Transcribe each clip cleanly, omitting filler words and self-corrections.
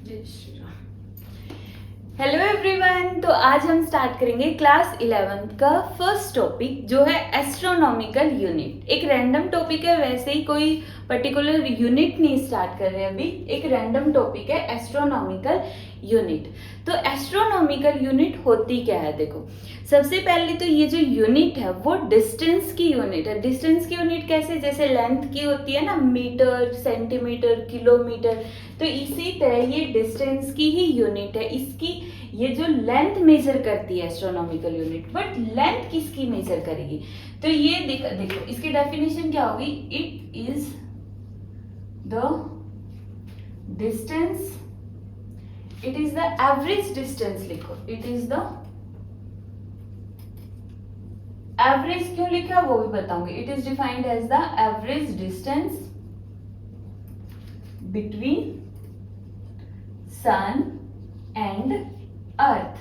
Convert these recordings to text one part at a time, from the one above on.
जय Shri Ram. Hello everyone, तो आज हम स्टार्ट करेंगे क्लास 11th का फर्स्ट टॉपिक जो है एस्ट्रोनॉमिकल यूनिट। एक रैंडम टॉपिक है, वैसे ही कोई पर्टिकुलर यूनिट नहीं स्टार्ट कर रहे हैं अभी, एक रैंडम टॉपिक है एस्ट्रोनॉमिकल यूनिट। तो एस्ट्रोनॉमिकल यूनिट होती क्या है, देखो सबसे पहले तो ये जो यूनिट है वो डिस्टेंस की यूनिट है। डिस्टेंस की यूनिट कैसे, जैसे लेंथ की होती है ना, मीटर, सेंटीमीटर, किलोमीटर, तो इसी तरह ये डिस्टेंस की ही यूनिट है। इसकी ये जो लेंथ मेजर करती है एस्ट्रोनॉमिकल यूनिट, बट लेंथ किसकी मेजर करेगी, तो ये देखो इसकी डेफिनेशन क्या होगी, it is the distance, it is the average distance, लिखो इट इज द एवरेज। क्यों लिखा वो भी बताऊंगी। It is defined as the average distance between sun and earth.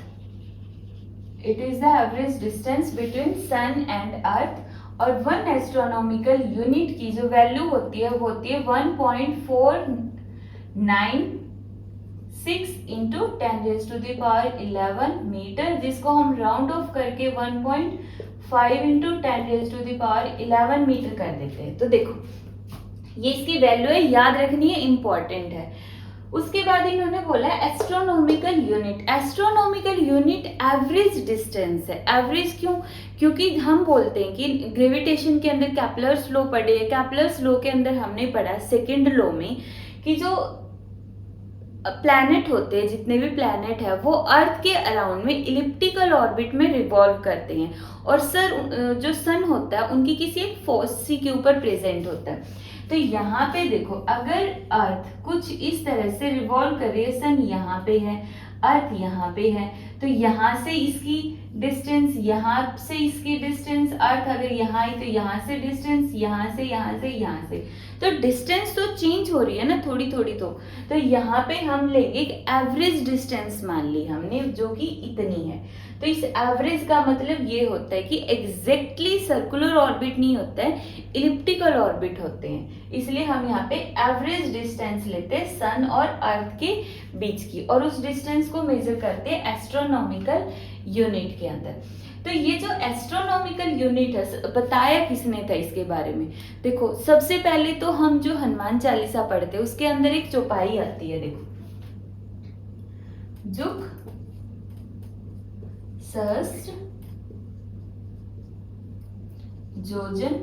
It is the average distance between sun and earth. और one astronomical unit की जो value होती है वो होती है 1.496 इंटू 10⁻11 मीटर, जिसको हम राउंड ऑफ करके 1.5 इंटू 10⁻11 मीटर कर देते हैं। तो देखो ये इसकी वैल्यू है, याद रखनी है, इंपॉर्टेंट है। उसके बाद इन्होंने बोला astronomical unit. Astronomical unit average distance है। एवरेज क्यों, क्योंकि हम बोलते हैं कि ग्रेविटेशन के अंदर केपलर्स लॉ पढ़े, केपलर्स लॉ के अंदर हमने पढ़ा सेकंड लॉ में कि जो प्लैनेट होते हैं, जितने भी प्लैनेट है वो अर्थ के अराउंड में इलिप्टिकल ऑर्बिट में रिवॉल्व करते हैं, और जो सन होता है उनकी किसी एक फोर्स सी के ऊपर प्रेजेंट होता है। तो यहाँ पे देखो, अगर अर्थ कुछ इस तरह से रिवॉल्व कर रही है, सन यहाँ पे है, अर्थ यहाँ पे है, तो यहाँ से इसकी डिस्टेंस, यहाँ से इसकी डिस्टेंस, अर्थ अगर यहाँ आई तो यहाँ से डिस्टेंस, यहाँ से, यहाँ से, यहाँ से, तो डिस्टेंस तो चेंज हो रही है ना थोड़ी थोड़ी। तो यहाँ पे हम लेंगे एक एवरेज डिस्टेंस मान ली हमने, जो कि इतनी है। तो इस एवरेज का मतलब ये होता है कि एग्जैक्टली सर्कुलर ऑर्बिट नहीं होता है, इलिप्टिकल ऑर्बिट होते हैं, इसलिए हम यहाँ पे एवरेज डिस्टेंस लेते हैं सन और अर्थ के बीच की, और उस डिस्टेंस को मेजर करते हैं एस्ट्रोनॉमिकल यूनिट के अंदर। तो ये जो एस्ट्रोनॉमिकल यूनिट है, बताया किसने था इसके बारे में, देखो सबसे पहले तो हम जो हनुमान चालीसा पढ़ते हैं उसके अंदर एक चौपाई आती है, देखो जुग सहस्त्र योजन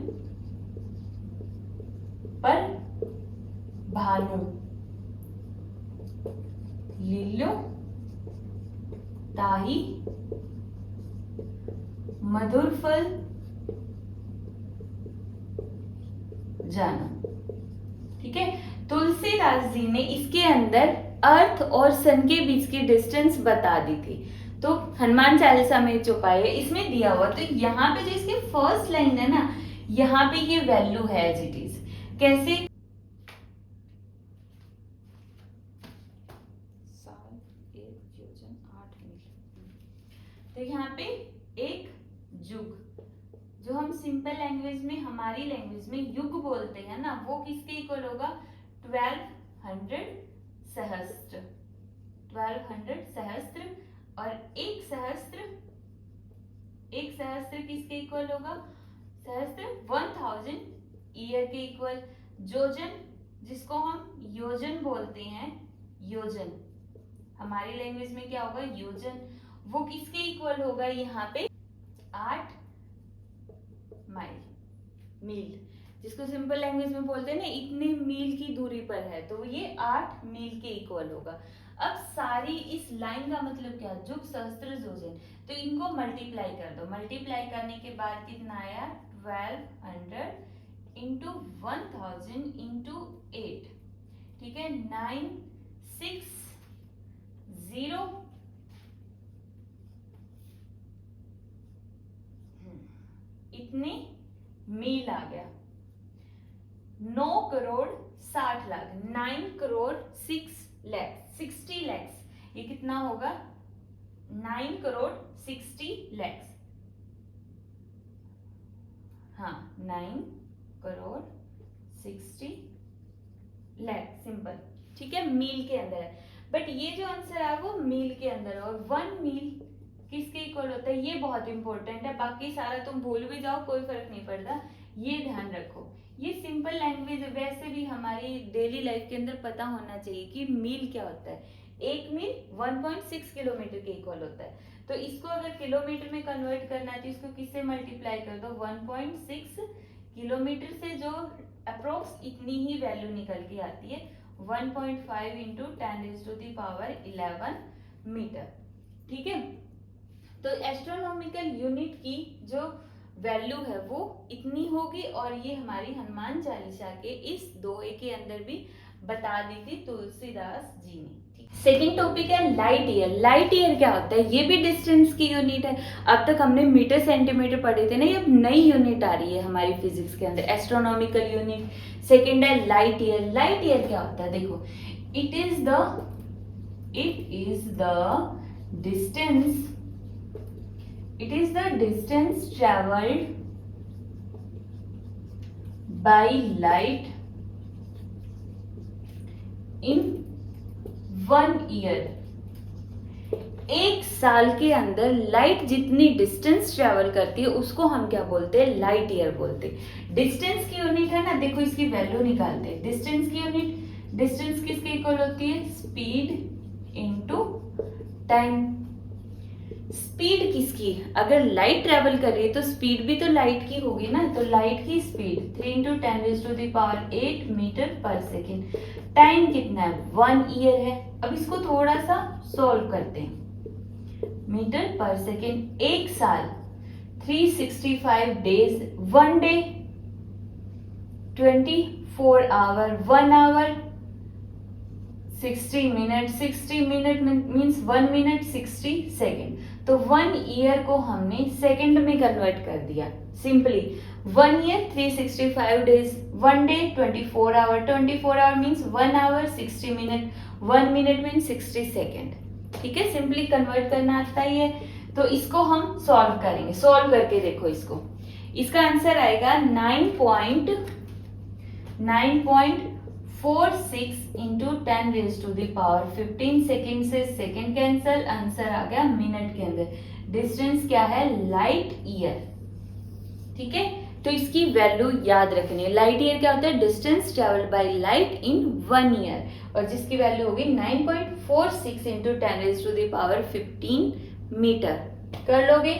पर भानु लीलो ताही मधुर फल जानो। ठीक है, तुलसीदास जी ने इसके अंदर अर्थ और सन के बीच की डिस्टेंस बता दी थी। तो हनुमान चालीसा में चौपाई है, इसमें दिया हुआ, तो यहाँ पे जो इसकी फर्स्ट लाइन है ना, यहाँ पे ये वैल्यू है एज इट इज। कैसे, तो यहाँ पे एक युग, जो हम सिंपल लैंग्वेज में, हमारी लैंग्वेज में युग बोलते हैं ना, वो किसके इक्वल होगा, 1200 सहस्त्र, 1200 सहस्त्र। और एक सहस्त्र किसके इक्वल होगा, सहस्त्र 1000 ईयर के इक्वल। योजन, जिसको हम योजन बोलते हैं, योजन हमारी लैंग्वेज में क्या होगा, योजन, वो किसके इक्वल होगा, यहाँ पे 8 मील, जिसको सिंपल लैंग्वेज में बोलते हैं ना, इतने मील की दूरी पर है, तो ये 8 मील के इक्वल होगा। अब सारी इस लाइन का मतलब क्या, जुग सहस्त्र योजन, तो इनको मल्टीप्लाई कर दो। मल्टीप्लाई करने के बाद कितना आया, 1200 इंटू 1000 इंटू 8, ठीक है, 960 इतने मील आ गया। 9 करोड़ 60 लाख, 9 करोड़ 60 लैक्स, ये कितना होगा, 9 करोड़ 60 लैक्स, हाँ 9 करोड़ 60 लाख, सिंपल, ठीक है, मील के अंदर है। बट ये जो आंसर है वो मील के अंदर है, और 1 मील किसके इक्वल होता है, ये बहुत इंपॉर्टेंट है। बाकी सारा तुम भूल भी जाओ कोई फर्क नहीं पड़ता, ये ध्यान रखो। ये सिंपल लैंग्वेज है, वैसे भी हमारी डेली लाइफ के अंदर पता होना चाहिए कि मील क्या होता है। एक मील 1.6 किलोमीटर के इक्वल होता है। तो इसको अगर किलोमीटर में कन्वर्ट करना है तो इसको किससे मल्टीप्लाई कर दो, 1.6 किलोमीटर से जो अप्रोक्स इतनी ही वैल्यू निकल के आती है, 1.5 इंटू 10⁻11 मीटर। ठीक है, तो एस्ट्रोनॉमिकल यूनिट की जो वैल्यू है वो इतनी होगी, और ये हमारी हनुमान चालीसा के इस दोहे के अंदर भी बता दी थी तुलसीदास जी ने। सेकेंड टॉपिक है लाइट ईयर। लाइट ईयर क्या होता है, ये भी डिस्टेंस की यूनिट है। अब तक हमने मीटर सेंटीमीटर पढ़े थे ना, ये अब नई यूनिट आ रही है हमारी फिजिक्स के अंदर, एस्ट्रोनॉमिकल यूनिट। सेकेंड है लाइट ईयर। लाइट ईयर क्या होता है, देखो, it is the distance travelled by light in 1 year. एक साल के अंदर लाइट जितनी डिस्टेंस ट्रेवल करती है उसको हम क्या बोलते हैं, लाइट ईयर बोलते हैं। डिस्टेंस की यूनिट है ना, देखो इसकी वैल्यू निकालते हैं। डिस्टेंस की यूनिट, डिस्टेंस किसके इक्वल होती है, स्पीड इनटू टाइम। स्पीड किसकी, अगर लाइट ट्रेवल कर रही है तो स्पीड भी तो लाइट की होगी ना, तो लाइट की स्पीड 3 इंटू 10⁸8 मीटर पर सेकेंड। टाइम कितना है, 1 ईयर है। अब इसको थोड़ा सा सॉल्व करते हैं। मीटर पर सेकेंड, एक साल 365 days, 1 day 24 hour, 1 hour 60 minute, 60 minute means 1 minute 60 second. तो 1 ईयर को हमने सेकेंड में कन्वर्ट कर दिया simply. 1 year 365 days, 1 day 24 hour, 24 hour means 1 hour 60 minute, 1 minute means 60 second. ठीक है, सिंपली कन्वर्ट करना आता ही है। तो इसको हम सॉल्व करेंगे, सॉल्व करके देखो इसको। इसका आंसर आएगा 9.46 इंटू 10⁻15 सेकेंड से सेकेंड कैंसल, आंसर आ गया मिनट के अंदर। डिस्टेंस क्या है, लाइट ईयर। ठीक है, तो इसकी वैल्यू याद रखनी है। लाइट ईयर क्या होता है, distance travelled by light in 1 year, और जिसकी वैल्यू होगी 9.46 इंटू 10⁻15 मीटर। कर लोगे।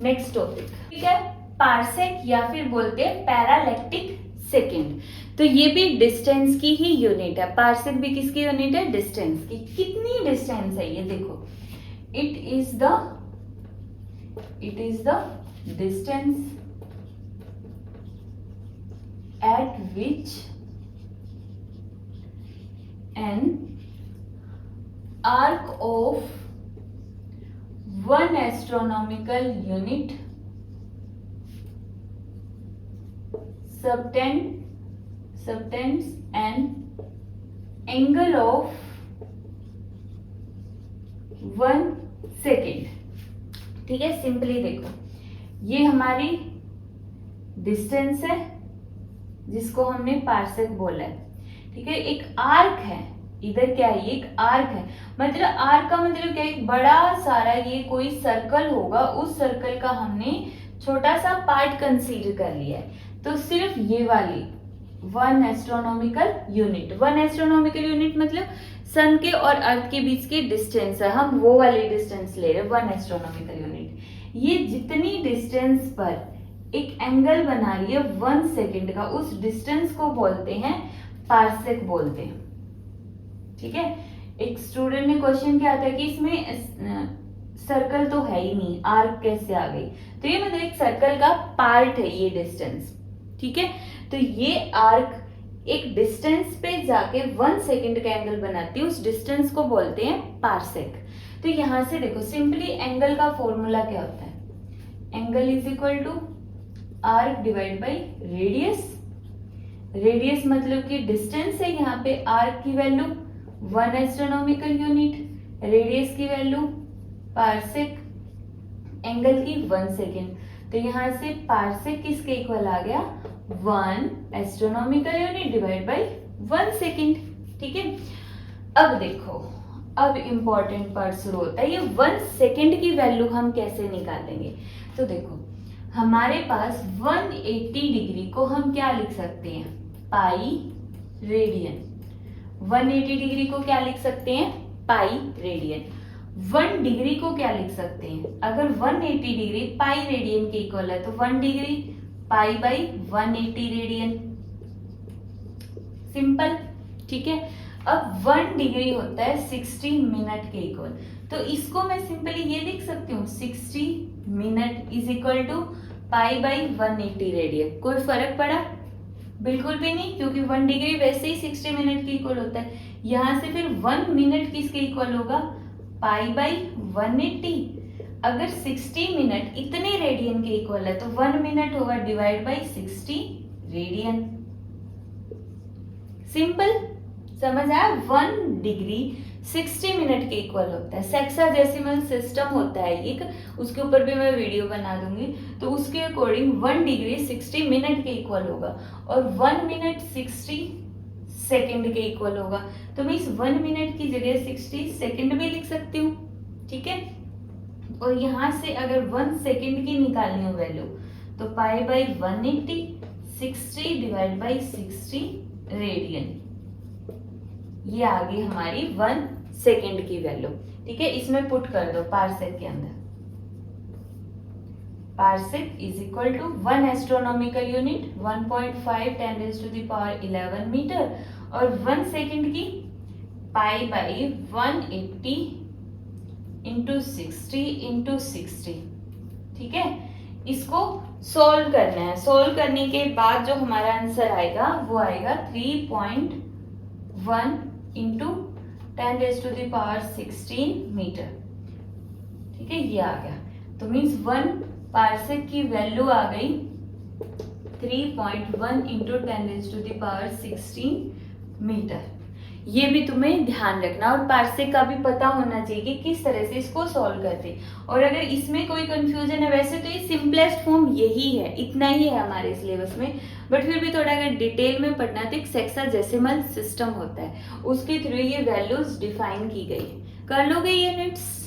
नेक्स्ट टॉपिक, ठीक है, पार्सेक या फिर बोलते हैं पैरालैक्टिक सेकेंड। तो ये भी डिस्टेंस की ही यूनिट है। पार्सेक भी किसकी यूनिट है, डिस्टेंस की। कितनी डिस्टेंस है ये देखो, it is the distance at which an arc of 1 astronomical unit subtends an angle of 1 second। ठीक है, सिंपली देखो, ये हमारी डिस्टेंस है जिसको हमने पार्सेक बोला है। ठीक है, एक आर्क है, इधर क्या है, ये एक आर्क है। मतलब आर्क का मतलब क्या है, एक बड़ा सारा ये कोई सर्कल होगा, उस सर्कल का हमने छोटा सा पार्ट कंसीडर कर लिया है। तो सिर्फ ये वाली 1 एस्ट्रोनॉमिकल यूनिट, 1 एस्ट्रोनॉमिकल यूनिट मतलब सन के और अर्थ के बीच की डिस्टेंस है, हम वो वाली डिस्टेंस ले रहे हैं, 1 एस्ट्रोनॉमिकल यूनिट। ये जितनी डिस्टेंस पर एक एंगल बना रही है 1 सेकेंड का, उस डिस्टेंस को बोलते हैं पार्सेक बोलते हैं। ठीक है, एक स्टूडेंट ने क्वेश्चन किया था कि इसमें सर्कल तो है ही नहीं, आर्क कैसे आ गई, तो ये मतलब एक सर्कल का पार्ट है ये डिस्टेंस। ठीक है, तो ये आर्क एक डिस्टेंस पे जाके 1 सेकेंड का एंगल बनाती है, उस डिस्टेंस को बोलते हैं पार्सेक। तो यहां से देखो, सिंपली एंगल का फॉर्मूला क्या होता है, angle is equal to arc divide by radius. Radius मतलब कि डिस्टेंस है, यहाँ पे आर्क की वैल्यू 1 एस्ट्रोनॉमिकल यूनिट, रेडियस की वैल्यू पार्सेक, एंगल की 1 सेकेंड। तो यहाँ से पार्सेक किसके इक्वल आ गया, 1 astronomical unit divide by 1 second. ठीक है, अब देखो, अब इम्पोर्टेंट पार्ट शुरू होता है, ये 1 सेकेंड की वैल्यू हम कैसे निकालेंगे। तो देखो हमारे पास 180 डिग्री को हम क्या लिख सकते हैं, पाई रेडियन। 180 डिग्री को क्या लिख सकते हैं, पाई रेडियन। 1 डिग्री को क्या लिख सकते हैं, अगर 180 डिग्री पाई रेडियन के इक्वल है तो 1 degree pi by 180 radian, simple, ठीक है। अब 1 डिग्री होता है 60 मिनट के इक्वल, तो इसको मैं सिंपली ये लिख सकती हूँ 60 minute is equal to pi by 180 radian. कोई फर्क पड़ा, बिल्कुल भी नहीं, क्योंकि 1 डिग्री वैसे ही 60 मिनट के इक्वल होता है। यहां से फिर 1 मिनट किसके इक्वल होगा, पाई बाई 180। अगर 60 मिनट इतने रेडियन के इक्वल है तो 1 मिनट होगा डिवाइड बाई 60 रेडियन। सिंपल, समझ आया। 1 डिग्री 60 मिनट के इक्वल होता है। सेक्साडेसिमल सिस्टम होता है एक, उसके ऊपर भी मैं वीडियो बना दूंगी, तो उसके अकॉर्डिंग 1 डिग्री 60 मिनट के इक्वल होगा और 1 मिनट 60 सेकेंड के इक्वल होगा। तो मैं इस 1 मिनट की जगह 60 सेकेंड भी लिख सकती हूँ, ठीक है। और यहां से अगर 1 सेकेंड की निकालनी हो वैल्यू तो पाई बाई 180 60 डिवाइड बाई 60 रेडियन, ये आ गई हमारी 1 सेकेंड की वैल्यू, ठीक है। इसमें पुट कर दो पारसेक के अंदर। Parsec is equal to 1 astronomical unit 1.5 10 raised to the power 11 metre, और 1 सेकेंड की पाई बाई 180 इंटू 60 इंटू 60, ठीक है। इसको सॉल्व करना है। सॉल्व करने के बाद जो हमारा आंसर आएगा वो आएगा 3.1 into 10 raised to the power 16 metre, ठीक है, ये आ गया। तो मीन्स 1 पारसेक की वैल्यू आ गई 3.1 into 10 raised to the power 16 metre. ये भी तुम्हें ध्यान रखना, और पारसेक का भी पता होना चाहिए कि किस तरह से इसको सॉल्व करते। और अगर इसमें कोई कंफ्यूजन है, वैसे तो ये सिंपलेस्ट फॉर्म यही है, इतना ही है हमारे सिलेबस में, बट फिर भी थोड़ा अगर डिटेल में पढ़ना है तो एक सेक्साडेसिमल सिस्टम होता है, उसके थ्रू ये वैल्यूज डिफाइन की गई। कर लोगे यूनिट्स।